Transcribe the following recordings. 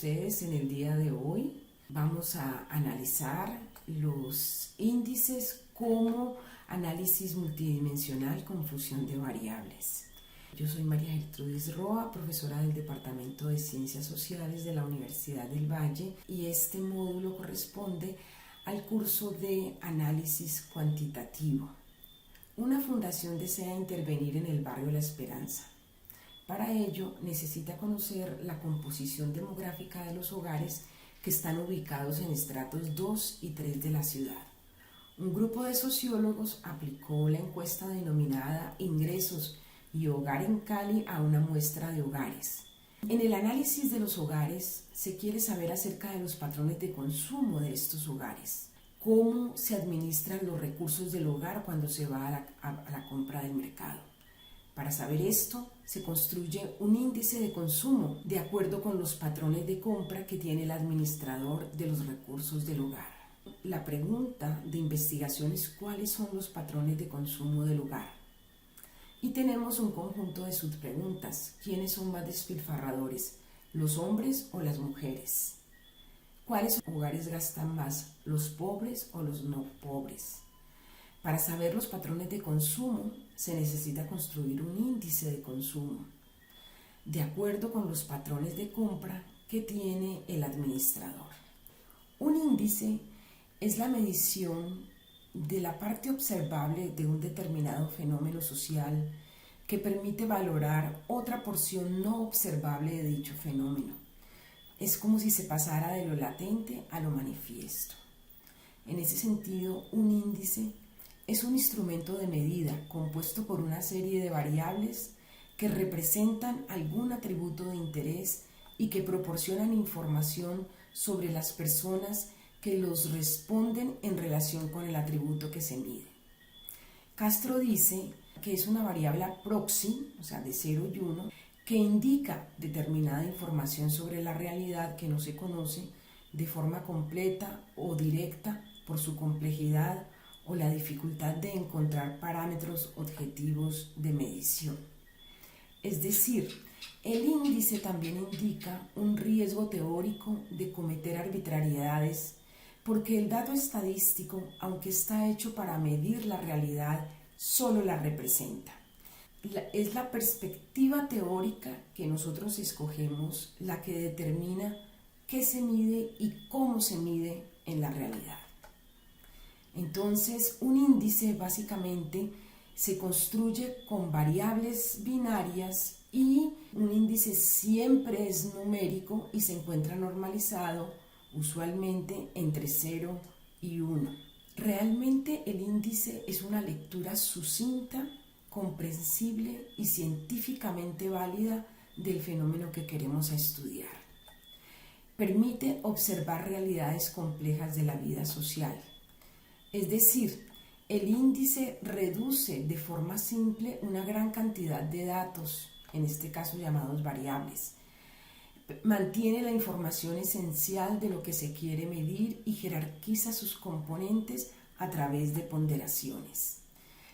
ustedes en el día de hoy. Vamos a analizar los índices como análisis multidimensional con fusión de variables. Yo soy María Gertrudis Roa, profesora del Departamento de Ciencias Sociales de la Universidad del Valle, y este módulo corresponde al curso de análisis cuantitativo. Una fundación desea intervenir en el barrio La Esperanza. Para ello necesita conocer la composición demográfica de los hogares que están ubicados en estratos 2 y 3 de la ciudad. Un grupo de sociólogos aplicó la encuesta denominada Ingresos y Hogar en Cali a una muestra de hogares. En el análisis de los hogares se quiere saber acerca de los patrones de consumo de estos hogares, cómo se administran los recursos del hogar cuando se va a la compra del mercado. Para saber esto, se construye un índice de consumo de acuerdo con los patrones de compra que tiene el administrador de los recursos del hogar. La pregunta de investigación es cuáles son los patrones de consumo del hogar. Y tenemos un conjunto de subpreguntas. ¿Quiénes son más despilfarradores, los hombres o las mujeres? ¿Cuáles hogares gastan más, los pobres o los no pobres? Para saber los patrones de consumo, se necesita construir un índice de consumo, de acuerdo con los patrones de compra que tiene el administrador. Un índice es la medición de la parte observable de un determinado fenómeno social que permite valorar otra porción no observable de dicho fenómeno. Es como si se pasara de lo latente a lo manifiesto. En ese sentido, un índice es un instrumento de medida compuesto por una serie de variables que representan algún atributo de interés y que proporcionan información sobre las personas que los responden en relación con el atributo que se mide. Castro dice que es una variable proxy, o sea, de 0 y 1, que indica determinada información sobre la realidad que no se conoce de forma completa o directa por su complejidad o la dificultad de encontrar parámetros objetivos de medición. Es decir, el índice también indica un riesgo teórico de cometer arbitrariedades, porque el dato estadístico, aunque está hecho para medir la realidad, solo la representa. Es la perspectiva teórica que nosotros escogemos la que determina qué se mide y cómo se mide en la realidad. Entonces, un índice básicamente se construye con variables binarias y un índice siempre es numérico y se encuentra normalizado usualmente entre 0 y 1. Realmente el índice es una lectura sucinta, comprensible y científicamente válida del fenómeno que queremos estudiar. Permite observar realidades complejas de la vida social. Es decir, el índice reduce de forma simple una gran cantidad de datos, en este caso llamados variables. Mantiene la información esencial de lo que se quiere medir y jerarquiza sus componentes a través de ponderaciones.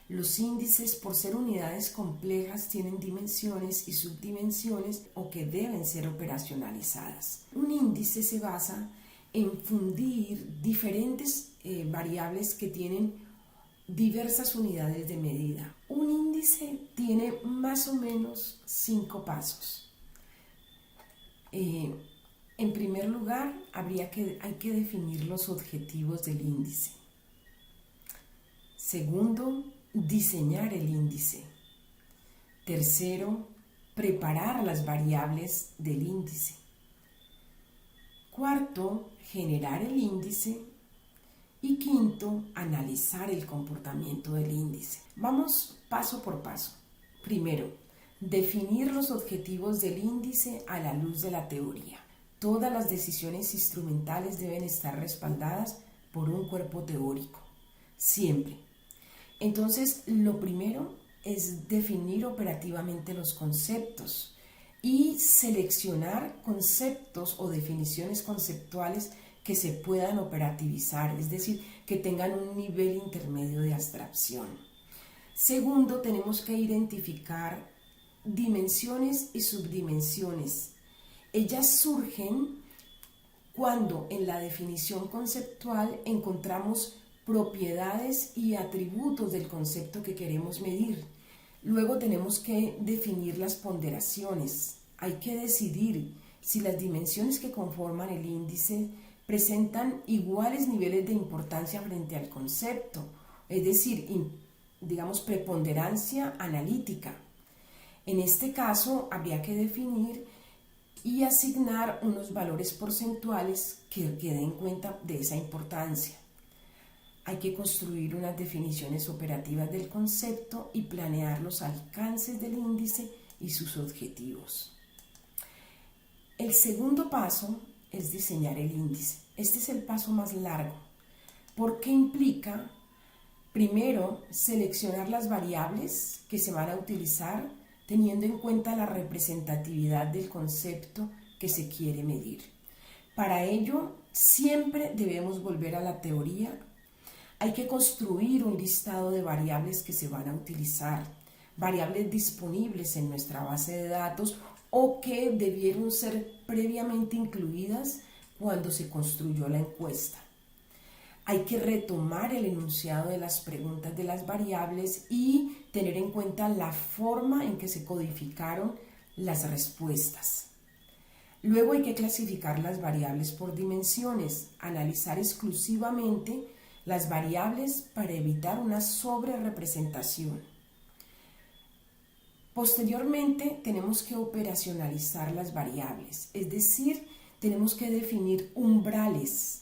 Los índices, por ser unidades complejas, tienen dimensiones y subdimensiones o que deben ser operacionalizadas. Un índice se basa en fundir diferentes variables que tienen diversas unidades de medida. Un índice tiene más o menos 5 pasos. En primer lugar, hay que definir los objetivos del índice. Segundo, diseñar el índice. Tercero, preparar las variables del índice. Cuarto, generar el índice. Y quinto, analizar el comportamiento del índice. Vamos paso por paso. Primero, definir los objetivos del índice a la luz de la teoría. Todas las decisiones instrumentales deben estar respaldadas por un cuerpo teórico, siempre. Entonces, lo primero es definir operativamente los conceptos y seleccionar conceptos o definiciones conceptuales que se puedan operativizar, es decir, que tengan un nivel intermedio de abstracción. Segundo, tenemos que identificar dimensiones y subdimensiones. Ellas surgen cuando en la definición conceptual encontramos propiedades y atributos del concepto que queremos medir. Luego tenemos que definir las ponderaciones. Hay que decidir si las dimensiones que conforman el índice presentan iguales niveles de importancia frente al concepto, es decir, digamos, preponderancia analítica. En este caso, habría que definir y asignar unos valores porcentuales que den cuenta de esa importancia. Hay que construir unas definiciones operativas del concepto y planear los alcances del índice y sus objetivos. El segundo paso es diseñar el índice. Este es el paso más largo, porque implica, primero, seleccionar las variables que se van a utilizar teniendo en cuenta la representatividad del concepto que se quiere medir. Para ello, siempre debemos volver a la teoría. Hay que construir un listado de variables que se van a utilizar, variables disponibles en nuestra base de datos o que debieron ser previamente incluidas cuando se construyó la encuesta. Hay que retomar el enunciado de las preguntas de las variables y tener en cuenta la forma en que se codificaron las respuestas. Luego hay que clasificar las variables por dimensiones, analizar exclusivamente las variables para evitar una sobrerepresentación. Posteriormente tenemos que operacionalizar las variables, es decir, tenemos que definir umbrales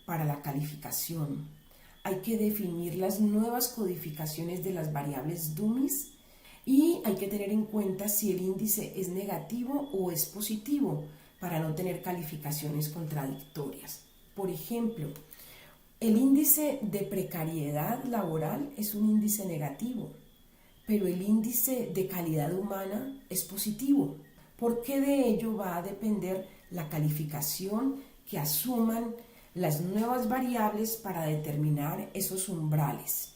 para la calificación. Hay que definir las nuevas codificaciones de las variables dummies y hay que tener en cuenta si el índice es negativo o es positivo para no tener calificaciones contradictorias. Por ejemplo, el índice de precariedad laboral es un índice negativo, pero el índice de calidad humana es positivo, porque de ello va a depender la calificación que asuman las nuevas variables para determinar esos umbrales.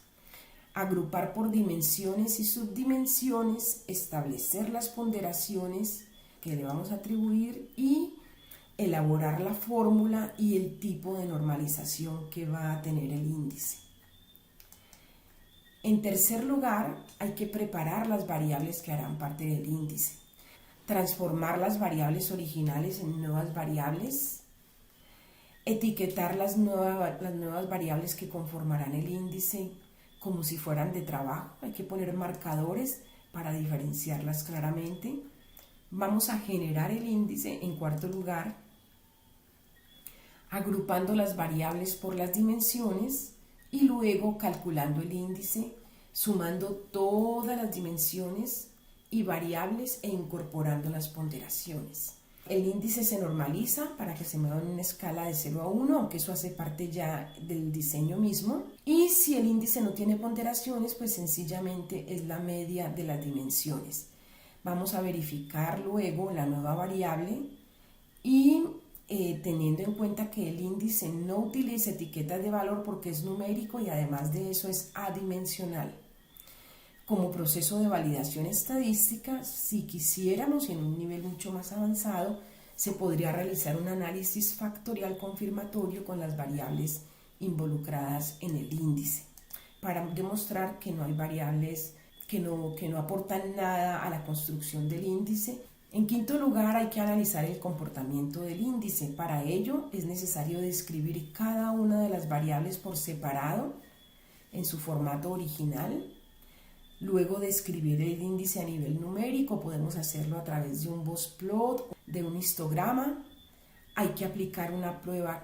Agrupar por dimensiones y subdimensiones, establecer las ponderaciones que le vamos a atribuir y elaborar la fórmula y el tipo de normalización que va a tener el índice. En tercer lugar, hay que preparar las variables que harán parte del índice, transformar las variables originales en nuevas variables, etiquetar las nuevas variables que conformarán el índice como si fueran de trabajo. Hay que poner marcadores para diferenciarlas claramente. Vamos a generar el índice en cuarto lugar, agrupando las variables por las dimensiones y luego calculando el índice, sumando todas las dimensiones y variables e incorporando las ponderaciones. El índice se normaliza para que se mueva en una escala de 0 a 1, aunque eso hace parte ya del diseño mismo. Y si el índice no tiene ponderaciones, pues sencillamente es la media de las dimensiones. Vamos a verificar luego la nueva variable y teniendo en cuenta que el índice no utiliza etiquetas de valor porque es numérico y además de eso es adimensional. Como proceso de validación estadística, si quisiéramos y en un nivel mucho más avanzado, se podría realizar un análisis factorial confirmatorio con las variables involucradas en el índice para demostrar que no hay variables que no aportan nada a la construcción del índice. En quinto lugar, hay que analizar el comportamiento del índice. Para ello es necesario describir cada una de las variables por separado en su formato original. Luego de escribir el índice a nivel numérico, podemos hacerlo a través de un Box-plot, de un histograma. Hay que aplicar una prueba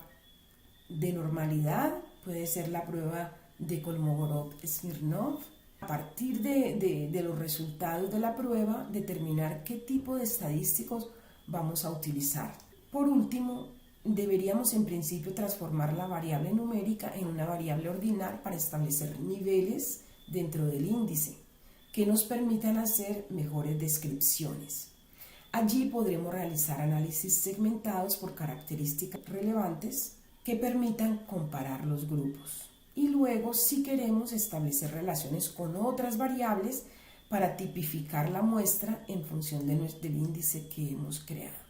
de normalidad, puede ser la prueba de Kolmogorov-Smirnov. A partir de los resultados de la prueba, determinar qué tipo de estadísticos vamos a utilizar. Por último, deberíamos en principio transformar la variable numérica en una variable ordinal para establecer niveles dentro del índice que nos permitan hacer mejores descripciones. Allí podremos realizar análisis segmentados por características relevantes que permitan comparar los grupos. Y luego, si queremos, establecer relaciones con otras variables para tipificar la muestra en función del índice que hemos creado.